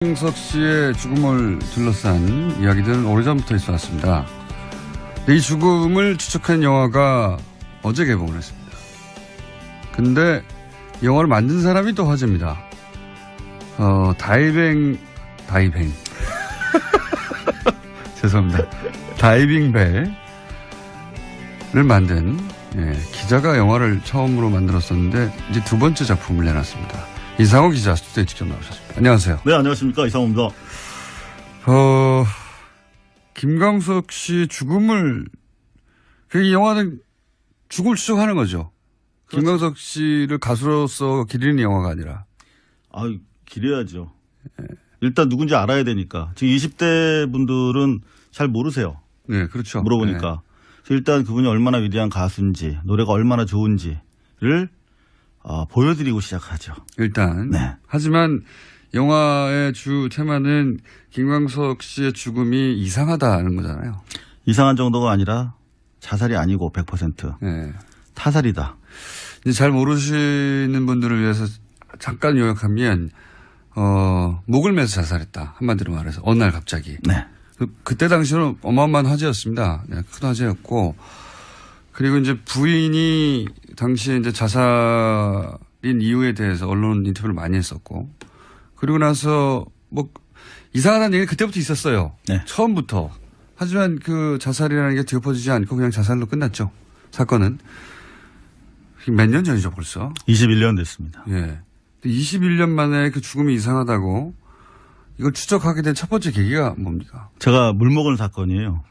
김광석 씨의 죽음을 둘러싼 이야기들은 오래전부터 있어 왔습니다. 이 죽음을 추적한 영화가 어제 개봉을 했습니다. 근데 영화를 만든 사람이 또 화제입니다. 다이빙 죄송합니다. 다이빙벨을 만든 기자가 영화를 처음으로 만들었었는데 이제 두 번째 작품을 내놨습니다. 이상호 기자 스튜디오에 직접 나오셨습니다. 안녕하세요. 네, 안녕하십니까. 이상호입니다. 김광석 씨 죽음을, 이 영화는 죽음을 추적하는 거죠. 그렇죠. 김광석 씨를 가수로서 기리는 영화가 아니라. 기려야죠. 일단 누군지 알아야 되니까. 지금 20대 분들은 잘 모르세요. 네, 그렇죠. 물어보니까. 네. 그래서 일단 그분이 얼마나 위대한 가수인지, 노래가 얼마나 좋은지를 보여드리고 시작하죠. 일단. 네. 하지만 영화의 주 테마는 김광석 씨의 죽음이 이상하다는 거잖아요. 이상한 정도가 아니라 자살이 아니고 100% 네. 타살이다. 이제 잘 모르시는 분들을 위해서 잠깐 요약하면 목을 매서 자살했다. 한마디로 말해서 어느 날 갑자기. 네. 그때 당시는 어마어마한 화제였습니다. 네, 큰 화제였고 그리고 이제 부인이 당시에 이제 자살인 이유에 대해서 언론 인터뷰를 많이 했었고 그리고 나서 뭐 이상하다는 얘기는 그때부터 있었어요. 네. 처음부터. 하지만 그 자살이라는 게 뒤엎어지지 않고 그냥 자살로 끝났죠. 사건은. 몇 년 전이죠 벌써. 21년 됐습니다. 예. 21년 만에 그 죽음이 이상하다고 이걸 추적하게 된 첫 번째 계기가 뭡니까? 제가 물먹은 사건이에요.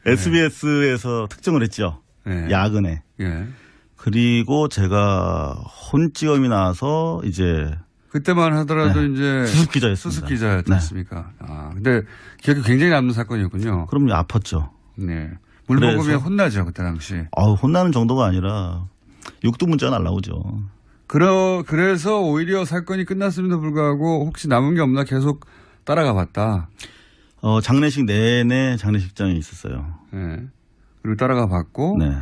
SBS에서 특정을 했죠. 네. 야근에. 예. 그리고 제가 혼찌검이 나와서 이제 그때만 하더라도 이제 수습 기자였습니다. 수습 기자였지 않습니까? 근데 기억이 굉장히 남는 사건이었군요. 그럼요, 아팠죠. 네. 물 먹으면 혼나죠, 그때 당시. 혼나는 정도가 아니라 육두 문자 날라오죠. 그래서 오히려 사건이 끝났음에도 불구하고 혹시 남은 게 없나 계속 따라가 봤다. 장례식 내내 장례식장에 있었어요. 네. 그리고 따라가 봤고. 네.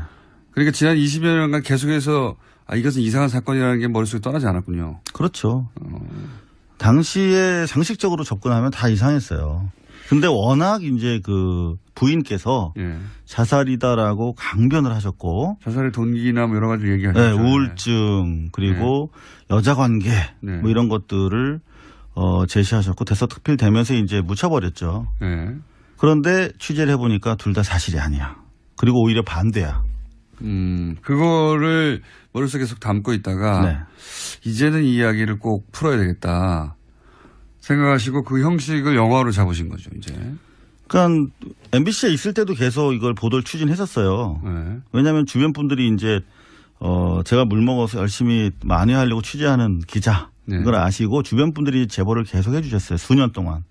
그러니까 지난 20여 년간 계속해서 이것은 이상한 사건이라는 게 머릿속에 떠나지 않았군요. 그렇죠. 당시에 상식적으로 접근하면 다 이상했어요. 근데 워낙 이제 그 부인께서 자살이다라고 강변을 하셨고. 자살의 동기나 뭐 여러 가지 얘기하셨죠. 네, 우울증 그리고 여자 관계 뭐 이런 것들을 제시하셨고 대서특필되면서 이제 묻혀버렸죠. 네. 그런데 취재를 해보니까 둘 다 사실이 아니야. 그리고 오히려 반대야. 그거를 머릿속에 계속 담고 있다가 이제는 이 이야기를 꼭 풀어야 되겠다 생각하시고 그 형식을 영화로 잡으신 거죠, 이제. 그러니까 MBC에 있을 때도 계속 이걸 보도를 추진했었어요. 네. 왜냐하면 주변 분들이 이제 제가 물먹어서 열심히 만회하려고 취재하는 기자 이걸 아시고 주변 분들이 제보를 계속 해주셨어요. 수년 동안.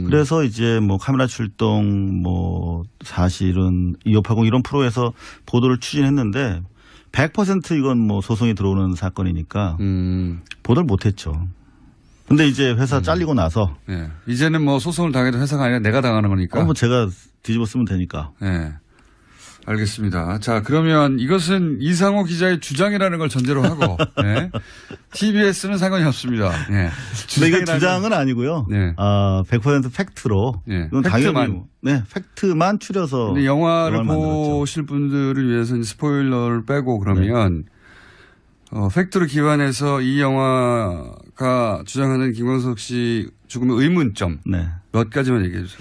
그래서 이제 뭐 카메라 출동 뭐 사실은 2580 이런 프로에서 보도를 추진했는데 100% 이건 뭐 소송이 들어오는 사건이니까 보도를 못했죠. 근데 이제 회사 잘리고 나서 이제는 뭐 소송을 당해도 회사가 아니라 내가 당하는 거니까. 뭐 제가 뒤집어 쓰면 되니까. 네. 알겠습니다. 자, 그러면 이것은 이상호 기자의 주장이라는 걸 전제로 하고, TBS는 상관이 없습니다. 네. 근데 이게 주장은 아니고요. 100% 팩트로. 이건 당연히 팩트만 추려서. 근데 영화를 보실 분들을 위해서 스포일러를 빼고 그러면 팩트로 기반해서 이 영화가 주장하는 김광석 씨 죽음의 의문점 몇 가지만 얘기해 주세요.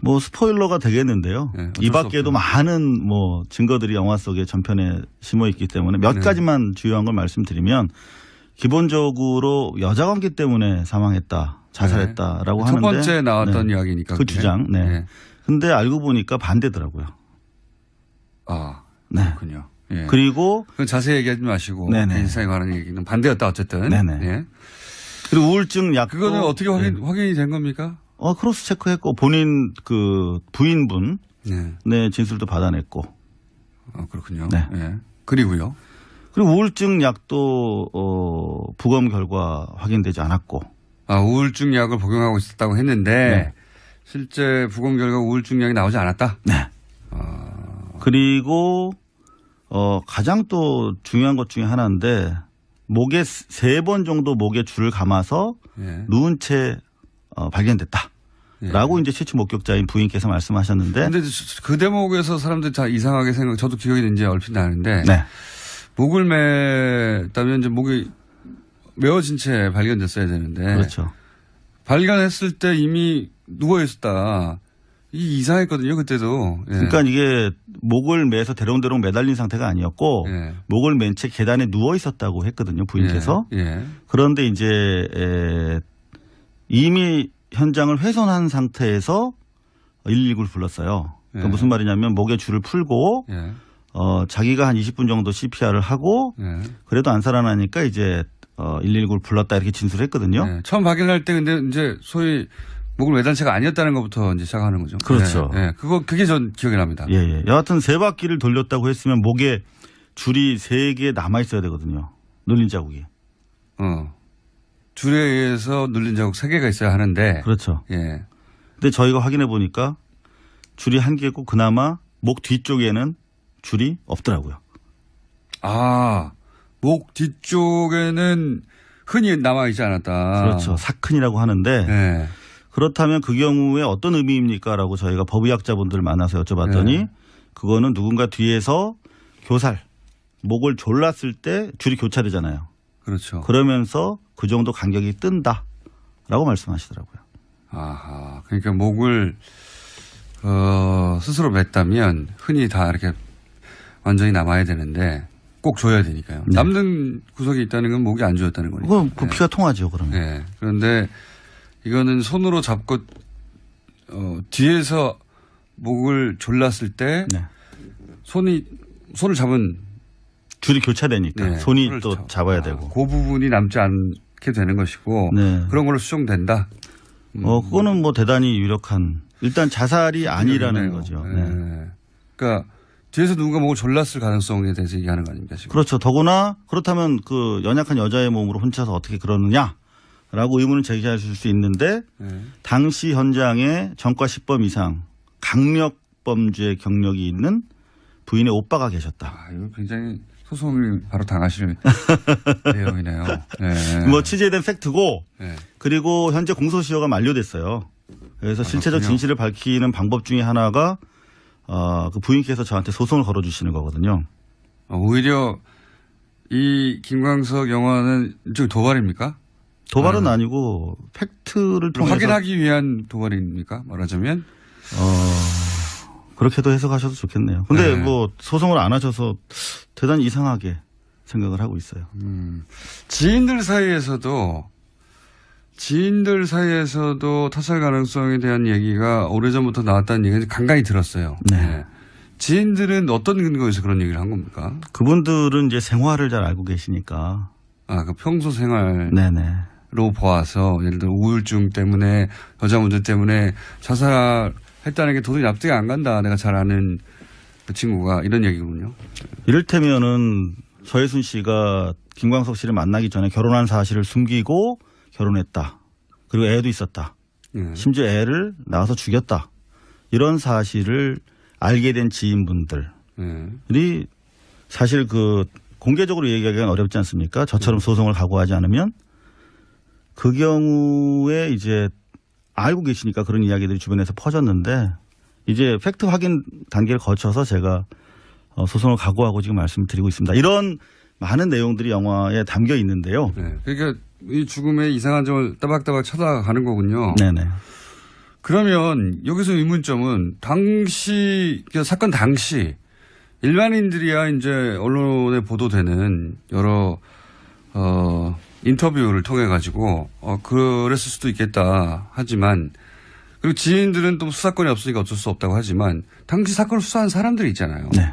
뭐 스포일러가 되겠는데요. 이 밖에도 많은 뭐 증거들이 영화 속에 전편에 심어 있기 때문에 몇 가지만 주요한 걸 말씀드리면 기본적으로 여자 관계 때문에 사망했다, 자살했다라고 하는데 첫 번째 나왔던 이야기니까 그 주장. 근데 알고 보니까 반대더라고요. 그렇군요. 그리고 그건 자세히 얘기하지 마시고 인사에 관한 얘기는 반대였다 어쨌든. 그리고 우울증 약 그거는 어떻게 확인이 된 겁니까? 크로스 체크했고 본인 그 부인분 진술도 받아냈고. 그렇군요. 그리고요. 그리고 우울증 약도 부검 결과 확인되지 않았고. 우울증 약을 복용하고 있었다고 했는데 실제 부검 결과 우울증 약이 나오지 않았다. 그리고 가장 또 중요한 것 중에 하나인데 목에 3번 정도 목에 줄을 감아서 예. 누운 채 발견됐다. 예. 라고 이제 최초 목격자인 부인께서 말씀하셨는데. 근데 그 대목에서 사람들이 다 이상하게 저도 기억이 이제 얼핏 나는데. 네. 목을 맸다면 이제 목이 메어진 채 발견됐어야 되는데. 그렇죠. 발견했을 때 이미 누워 있었다. 이상했거든요, 그때도. 예. 그러니까 이게 목을 매서 대롱대롱 매달린 상태가 아니었고 예. 목을 맨 채 계단에 누워 있었다고 했거든요, 부인께서. 예. 그런데 이제 이미 현장을 훼손한 상태에서 119를 불렀어요. 그러니까 예. 무슨 말이냐면 목에 줄을 풀고 예. 자기가 한 20분 정도 CPR을 하고 예. 그래도 안 살아나니까 이제 119를 불렀다 이렇게 진술했거든요. 예. 처음 발견할 때 근데 이제 소위 목을 매단 채가 아니었다는 것부터 이제 시작하는 거죠. 그렇죠. 예. 그게 전 기억이 납니다. 예, 예. 여하튼 3바퀴를 돌렸다고 했으면 목에 줄이 3개 남아 있어야 되거든요. 눌린 자국이. 줄에 의해서 눌린 자국 3개가 있어야 하는데. 그렇죠. 예. 근데 저희가 확인해 보니까 줄이 1개고 그나마 목 뒤쪽에는 줄이 없더라고요. 아, 목 뒤쪽에는 흔히 남아있지 않았다. 그렇죠. 사큰이라고 하는데 예. 그렇다면 그 경우에 어떤 의미입니까? 라고 저희가 법의학자분들 만나서 여쭤봤더니 네. 그거는 누군가 뒤에서 교살, 목을 졸랐을 때 줄이 교차되잖아요. 그렇죠. 그러면서 그 정도 간격이 뜬다라고 말씀하시더라고요. 아하. 그러니까 목을, 스스로 맸다면 흔히 다 이렇게 완전히 남아야 되는데 꼭 줘야 되니까요. 네. 남는 구석이 있다는 건 목이 안 조였다는 거니까. 그럼 그 피가 통하죠, 그러면. 네. 그런데 이거는 손으로 잡고, 뒤에서 목을 졸랐을 때 네. 손을 잡은 줄이 교차되니까 네, 손이 손을 또 잡아야 되고. 그 부분이 남지 않게 되는 것이고 네. 그런 걸로 수정된다. 그거는 뭐 대단히 유력한 일단 자살이 아니라는 그러네요. 거죠. 네. 네. 그러니까 뒤에서 누군가 목을 졸랐을 가능성에 대해서 얘기하는 거 아닙니까 지금? 그렇죠. 더구나 그렇다면 그 연약한 여자의 몸으로 훔쳐서 어떻게 그러느냐라고 의문을 제기하실 수 있는데 네. 당시 현장에 전과 10범 이상 강력범죄 경력이 있는 부인의 오빠가 계셨다. 아, 이거 굉장히 소송을 바로 당하실 내용이네요. 네. 뭐 취재된 팩트고 네. 그리고 현재 공소시효가 만료됐어요. 그래서 실체적 그렇군요. 진실을 밝히는 방법 중에 하나가 그 부인께서 저한테 소송을 걸어주시는 거거든요. 오히려 이 김광석 영화는 일종의 도발입니까? 도발은 아니고 팩트를 통해서 확인하기 위한 도발입니까? 말하자면 그렇게도 해석하셔도 좋겠네요. 근데 네. 뭐 소송을 안 하셔서 대단히 이상하게 생각을 하고 있어요. 지인들 사이에서도 타살 가능성에 대한 얘기가 오래전부터 나왔다는 얘기를 간간히 들었어요. 네. 지인들은 어떤 근거에서 그런 얘기를 한 겁니까? 그분들은 이제 생활을 잘 알고 계시니까. 아, 그 평소 생활로 네네. 보아서 예를 들어 우울증 때문에 여자 문제 때문에 자살했다는 게 도저히 납득이 안 간다. 내가 잘 아는 그 친구가 이런 얘기군요. 이를테면은 서예순 씨가 김광석 씨를 만나기 전에 결혼한 사실을 숨기고 결혼했다. 그리고 애도 있었다. 네. 심지어 애를 낳아서 죽였다. 이런 사실을 알게 된 지인분들이 네. 사실 그 공개적으로 얘기하기는 어렵지 않습니까? 저처럼 소송을 각오하지 않으면 그 경우에 이제 알고 계시니까 그런 이야기들이 주변에서 퍼졌는데 이제 팩트 확인 단계를 거쳐서 제가 소송을 각오하고 지금 말씀을 드리고 있습니다. 이런 많은 내용들이 영화에 담겨 있는데요. 네. 그러니까 이 죽음의 이상한 점을 따박따박 찾아가는 거군요. 네네. 그러면 여기서 의문점은 사건 당시 일반인들이야 이제 언론에 보도되는 여러 인터뷰를 통해 가지고 그랬을 수도 있겠다 하지만 그리고 지인들은 또 수사권이 없으니까 어쩔 수 없다고 하지만 당시 사건을 수사한 사람들이 있잖아요. 네.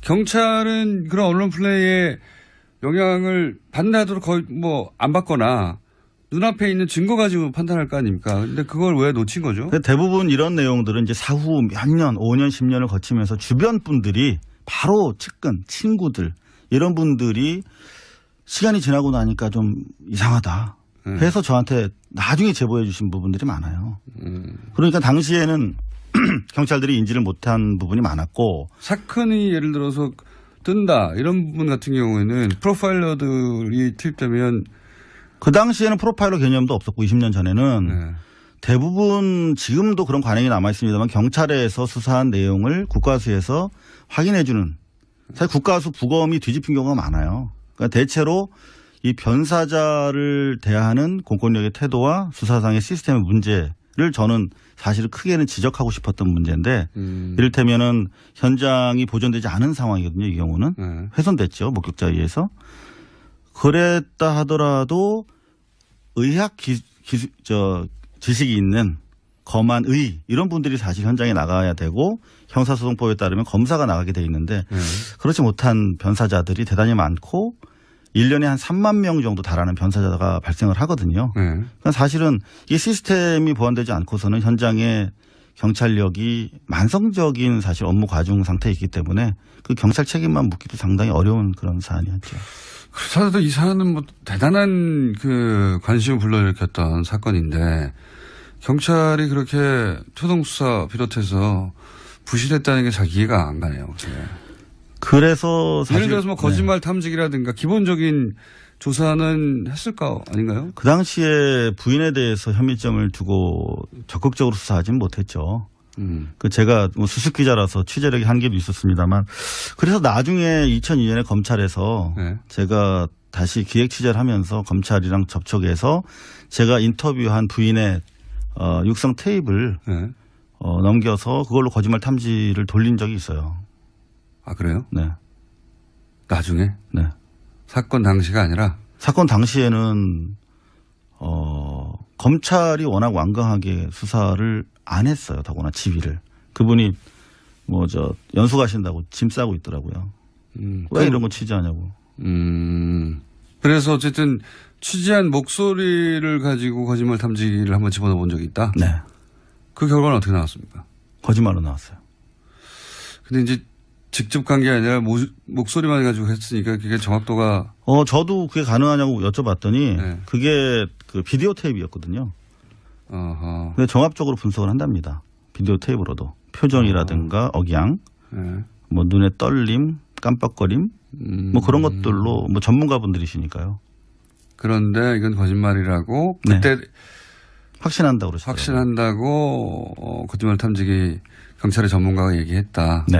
경찰은 그런 언론 플레이에 영향을 받나 하도록 거의 뭐 안 받거나 눈앞에 있는 증거 가지고 판단할 거 아닙니까? 근데 그걸 왜 놓친 거죠? 대부분 이런 내용들은 이제 사후 몇 년, 5년, 10년을 거치면서 주변 분들이 바로 측근, 친구들 이런 분들이 시간이 지나고 나니까 좀 이상하다 해서 저한테 나중에 제보해 주신 부분들이 많아요. 그러니까 당시에는 경찰들이 인지를 못한 부분이 많았고 사건이 예를 들어서 뜬다 이런 부분 같은 경우에는 프로파일러들이 투입되면 그 당시에는 프로파일러 개념도 없었고 20년 전에는 네. 대부분 지금도 그런 관행이 남아 있습니다만 경찰에서 수사한 내용을 국가수에서 확인해 주는 사실 국가수 부검이 뒤집힌 경우가 많아요. 그러니까 대체로 이 변사자를 대하는 공권력의 태도와 수사상의 시스템의 문제를 저는 사실 크게는 지적하고 싶었던 문제인데 이를테면은 현장이 보존되지 않은 상황이거든요. 이 경우는 훼손됐죠. 목격자에 의해서. 그랬다 하더라도 의학 지식이 있는 검안 의 이런 분들이 사실 현장에 나가야 되고 형사소송법에 따르면 검사가 나가게 돼 있는데 그렇지 못한 변사자들이 대단히 많고 1년에 한 3만 명 정도 달하는 변사자가 발생을 하거든요. 그러니까 사실은 이 시스템이 보완되지 않고서는 현장에 경찰력이 만성적인 사실 업무 과중 상태에 있기 때문에 그 경찰 책임만 묻기도 상당히 어려운 그런 사안이었죠. 그렇다도 이 사안은 뭐 대단한 그 관심을 불러일으켰던 사건인데 경찰이 그렇게 초동수사 비롯해서 부실했다는 게 잘 이해가 안 가네요. 그래서 사실 예를 들어서 뭐 거짓말 탐지기라든가 기본적인 조사는 했을 거 아닌가요? 그 당시에 부인에 대해서 혐의점을 두고 적극적으로 수사하지는 못했죠. 그 제가 뭐 수습 기자라서 취재력이 한계도 있었습니다만 그래서 나중에 2002년에 검찰에서 제가 다시 기획 취재를 하면서 검찰이랑 접촉해서 제가 인터뷰한 부인의 육성 테이프를 넘겨서 그걸로 거짓말 탐지를 돌린 적이 있어요. 아 그래요? 네. 나중에? 네. 사건 당시가 아니라? 사건 당시에는 검찰이 워낙 완강하게 수사를 안 했어요. 더구나 지휘를. 그분이 뭐 연수 가신다고 짐 싸고 있더라고요. 왜 이런 거 취재하냐고. 그래서 어쨌든 취재한 목소리를 가지고 거짓말 탐지기를 한번 집어넣어 본 적이 있다? 네. 그 결과는 어떻게 나왔습니까? 거짓말로 나왔어요. 근데 이제 직접 간 게 아니라 목소리만 가지고 했으니까 그게 정확도가. 저도 그게 가능하냐고 여쭤봤더니 그게 그 비디오 테이프였거든요. 근데 종합적으로 분석을 한답니다. 비디오 테이프로도. 표정이라든가 억양, 뭐 눈의 떨림, 깜빡거림, 뭐 그런 것들로 뭐 전문가분들이시니까요. 그런데 이건 거짓말이라고 그때 확신한다고 그러시더라고요. 확신한다고 거짓말 탐지기 경찰의 전문가가 얘기했다. 네.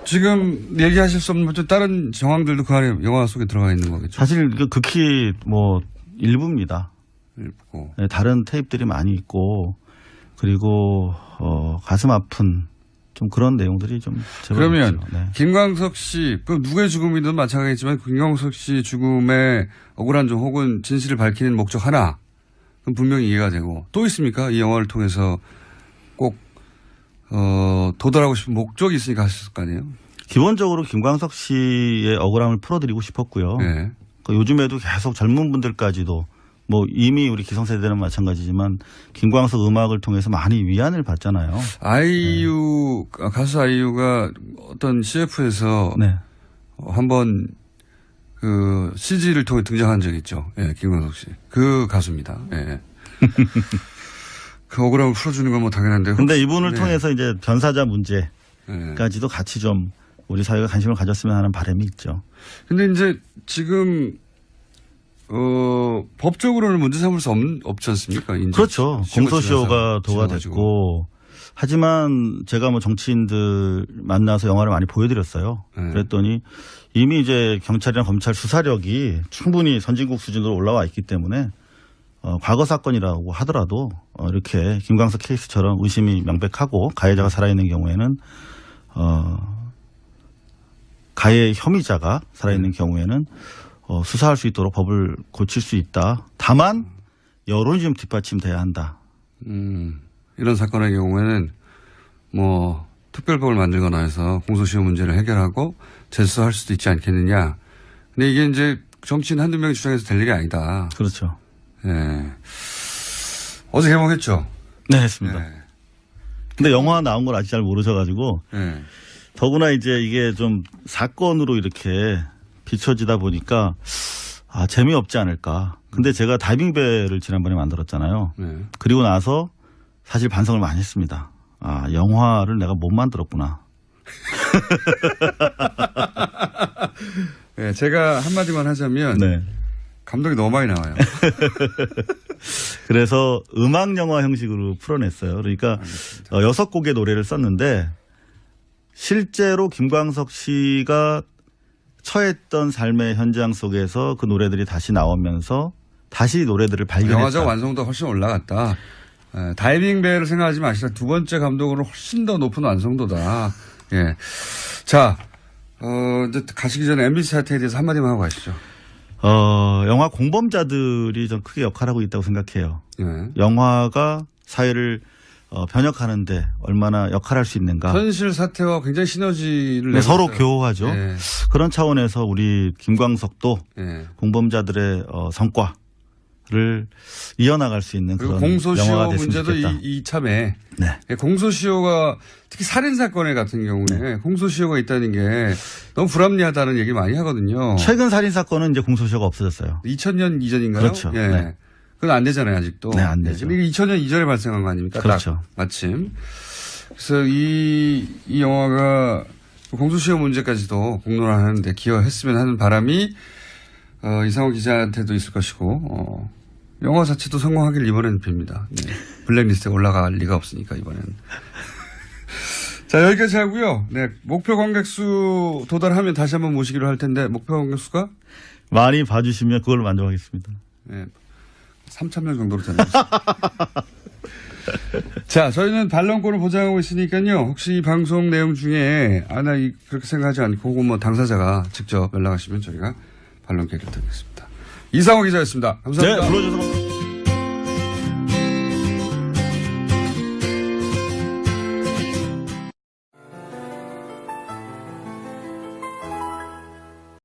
지금 얘기하실 수 없는 또 다른 정황들도 그 안에 영화 속에 들어가 있는 거겠죠. 사실 극히 뭐 일부입니다. 일부고. 네, 다른 테이프들이 많이 있고 그리고 가슴 아픈 좀 그런 내용들이 좀 그러면 네. 김광석 씨, 그 누구의 죽음이든 마찬가지지만 김광석 씨 죽음의 억울한 점 혹은 진실을 밝히는 목적 하나 그럼 분명히 이해가 되고 또 있습니까? 이 영화를 통해서 꼭 도달하고 싶은 목적이 있으니까 하셨을 거 아니에요? 기본적으로 김광석 씨의 억울함을 풀어드리고 싶었고요. 네. 요즘에도 계속 젊은 분들까지도 뭐 이미 우리 기성세대는 마찬가지지만 김광석 음악을 통해서 많이 위안을 받잖아요. 아이유 가수 아이유가 어떤 CF에서 한번 그 CG를 통해 등장한 적이 있죠. 김광석 씨. 그 가수입니다. 그 억울함을 풀어주는 건 뭐 당연한데. 근데 이분을 통해서 이제 변사자 문제까지도 같이 좀 우리 사회가 관심을 가졌으면 하는 바람이 있죠. 근데 이제 지금 법적으로는 문제 삼을 수 없지 않습니까? 그렇죠. 공소시효가 도과됐고 하지만 제가 뭐 정치인들 만나서 영화를 많이 보여드렸어요. 그랬더니 이미 이제 경찰이나 검찰 수사력이 충분히 선진국 수준으로 올라와 있기 때문에 과거 사건이라고 하더라도 이렇게 김광석 케이스처럼 의심이 명백하고 가해자가 살아있는 경우에는 가해 혐의자가 살아있는 경우에는 수사할 수 있도록 법을 고칠 수 있다. 다만 여론이 좀 뒷받침돼야 한다. 이런 사건의 경우에는 뭐 특별법을 만들거나 해서 공소시효 문제를 해결하고 재수할 수도 있지 않겠느냐. 근데 이게 이제 정치인 한두 명이 주장해서 될 일이 아니다. 그렇죠. 어제 개봉했죠? 네, 했습니다. 근데 영화 나온 걸 아직 잘 모르셔가지고 더구나 이제 이게 좀 사건으로 이렇게 비춰지다 보니까 재미없지 않을까. 근데 제가 다이빙배를 지난번에 만들었잖아요. 그리고 나서 사실 반성을 많이 했습니다. 영화를 내가 못 만들었구나. 네, 제가 한마디만 하자면 네. 감동이 너무 많이 나와요. 그래서 음악 영화 형식으로 풀어냈어요. 그러니까 6곡의 노래를 썼는데 실제로 김광석 씨가 처했던 삶의 현장 속에서 그 노래들이 다시 나오면서 다시 노래들을 발견했다. 영화적 완성도가 훨씬 올라갔다. 다이빙 배를 생각하지 마시라. 두 번째 감독으로 훨씬 더 높은 완성도다. 예. 자, 이제 가시기 전에 MBC 사태에 대해서 한마디만 하고 가시죠. 영화 공범자들이 좀 크게 역할하고 있다고 생각해요. 예. 영화가 사회를 변혁하는데 얼마나 역할할 수 있는가. 현실 사태와 굉장히 시너지를 네, 서로 교호하죠. 예. 그런 차원에서 우리 김광석도 예. 공범자들의 성과를 이어나갈 수 있는 그리고 그런 공소시효 영화가 됐으면 문제도 좋겠다. 이참에 네. 공소시효가 특히 살인사건 같은 경우에 공소시효가 있다는 게 너무 불합리하다는 얘기 많이 하거든요. 최근 살인 사건은 이제 공소시효가 없어졌어요. 2000년 이전인가요? 그렇죠. 예. 네. 그건 안 되잖아요, 아직도. 네, 안 되죠. 근데 이게 2000년 이전에 발생한 거 아닙니까? 그렇죠. 딱 마침. 그래서 이 영화가 공소시효 문제까지도 공론화하는데 기여했으면 하는 바람이 이상호 기자한테도 있을 것이고 영화 자체도 성공하길 이번에는 빕니다. 네. 블랙리스트에 올라갈 리가 없으니까 이번에는. 자, 여기까지 하고요. 네, 목표 관객수 도달하면 다시 한번 모시기로 할 텐데 목표 관객수가 많이 봐주시면 그걸로 만족하겠습니다. 네, 3,000명 정도로 되는 것입니다. 자, 저희는 반론권을 보장하고 있으니까요. 혹시 이 방송 내용 중에 나 그렇게 생각하지 않고 혹은 뭐 당사자가 직접 연락하시면 저희가 반론 기회를 드리겠습니다. 이상호 기자였습니다. 감사합니다. 네, 불러주셔서 감사합니다.